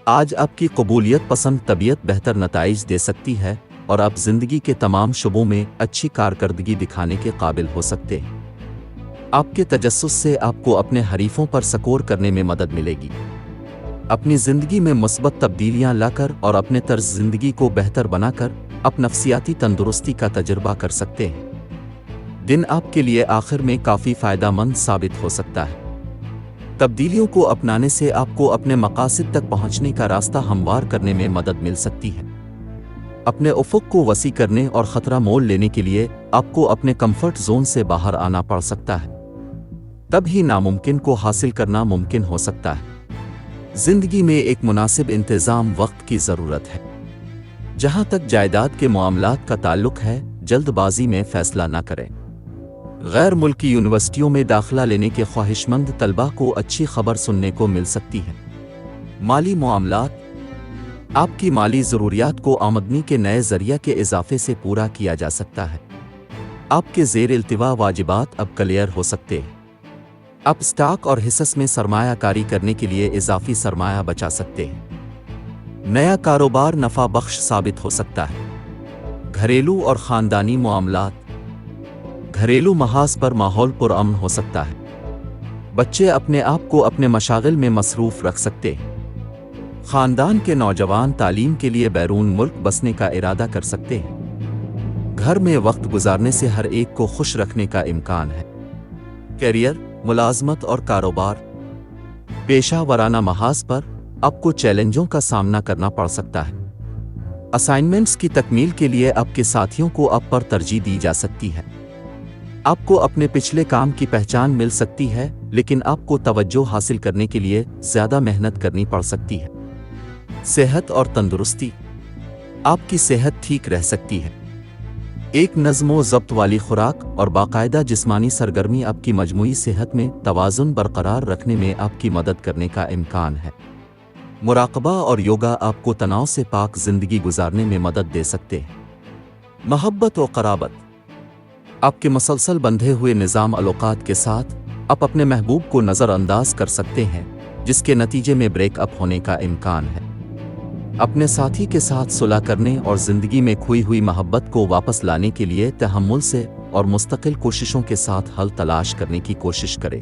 آج آپ کی قبولیت پسند طبیعت بہتر نتائج دے سکتی ہے اور آپ زندگی کے تمام شعبوں میں اچھی کارکردگی دکھانے کے قابل ہو سکتے ہیں۔ آپ کے تجسس سے آپ کو اپنے حریفوں پر سکور کرنے میں مدد ملے گی۔ اپنی زندگی میں مثبت تبدیلیاں لا کر اور اپنے طرز زندگی کو بہتر بنا کر آپ نفسیاتی تندرستی کا تجربہ کر سکتے ہیں۔ دن آپ کے لیے آخر میں کافی فائدہ مند ثابت ہو سکتا ہے۔ تبدیلیوں کو اپنانے سے آپ کو اپنے مقاصد تک پہنچنے کا راستہ ہموار کرنے میں مدد مل سکتی ہے۔ اپنے افق کو وسیع کرنے اور خطرہ مول لینے کے لیے آپ کو اپنے کمفرٹ زون سے باہر آنا پڑ سکتا ہے۔ تب ہی ناممکن کو حاصل کرنا ممکن ہو سکتا ہے۔ زندگی میں ایک مناسب انتظام وقت کی ضرورت ہے۔ جہاں تک جائیداد کے معاملات کا تعلق ہے، جلد بازی میں فیصلہ نہ کریں۔ غیر ملکی یونیورسٹیوں میں داخلہ لینے کے خواہشمند طلباء کو اچھی خبر سننے کو مل سکتی ہے۔ مالی معاملات، آپ کی مالی ضروریات کو آمدنی کے نئے ذریعہ کے اضافے سے پورا کیا جا سکتا ہے۔ آپ کے زیر التوا واجبات اب کلیئر ہو سکتے ہیں۔ آپ اسٹاک اور حصص میں سرمایہ کاری کرنے کے لیے اضافی سرمایہ بچا سکتے ہیں۔ نیا کاروبار نفع بخش ثابت ہو سکتا ہے۔ گھریلو اور خاندانی معاملات، گھریلو محاذ پر ماحول پرامن ہو سکتا ہے۔ بچے اپنے آپ کو اپنے مشاغل میں مصروف رکھ سکتے ہیں۔ خاندان کے نوجوان تعلیم کے لیے بیرون ملک بسنے کا ارادہ کر سکتے ہیں۔ گھر میں وقت گزارنے سے ہر ایک کو خوش رکھنے کا امکان ہے۔ کیریئر، ملازمت اور کاروبار، پیشہ ورانہ محاذ پر آپ کو چیلنجوں کا سامنا کرنا پڑ سکتا ہے۔ اسائنمنٹس کی تکمیل کے لیے آپ کے ساتھیوں کو آپ پر ترجیح دی جا سکتی ہے۔ آپ کو اپنے پچھلے کام کی پہچان مل سکتی ہے، لیکن آپ کو توجہ حاصل کرنے کے لیے زیادہ محنت کرنی پڑ سکتی ہے۔ صحت اور تندرستی، آپ کی صحت ٹھیک رہ سکتی ہے۔ ایک نظم و ضبط والی خوراک اور باقاعدہ جسمانی سرگرمی آپ کی مجموعی صحت میں توازن برقرار رکھنے میں آپ کی مدد کرنے کا امکان ہے۔ مراقبہ اور یوگا آپ کو تناؤ سے پاک زندگی گزارنے میں مدد دے سکتے ہیں۔ محبت و قرابت، آپ کے مسلسل بندھے ہوئے نظام الوقات کے ساتھ آپ اپنے محبوب کو نظر انداز کر سکتے ہیں، جس کے نتیجے میں بریک اپ ہونے کا امکان ہے۔ اپنے ساتھی کے ساتھ صلح کرنے اور زندگی میں کھوئی ہوئی محبت کو واپس لانے کے لیے تحمل سے اور مستقل کوششوں کے ساتھ حل تلاش کرنے کی کوشش کریں۔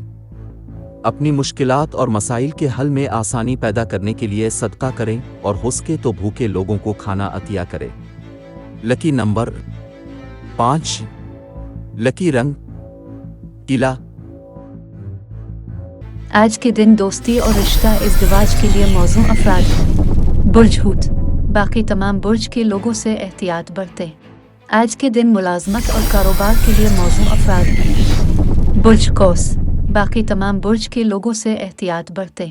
اپنی مشکلات اور مسائل کے حل میں آسانی پیدا کرنے کے لیے صدقہ کریں اور ہو سکے تو بھوکے لوگوں کو کھانا عطیہ کریں۔ لکی نمبر 5، لکی رنگ پیلا۔ آج کے دن دوستی اور رشتہ ازدواج کے لیے موزوں افراد ہیں۔ برج ہوت، باقی تمام برج کے لوگوں سے احتیاط برتیں۔ آج کے دن ملازمت اور کاروبار کے لیے موزوں افراد ہیں۔ برج قوس، باقی تمام برج کے لوگوں سے احتیاط برتیں۔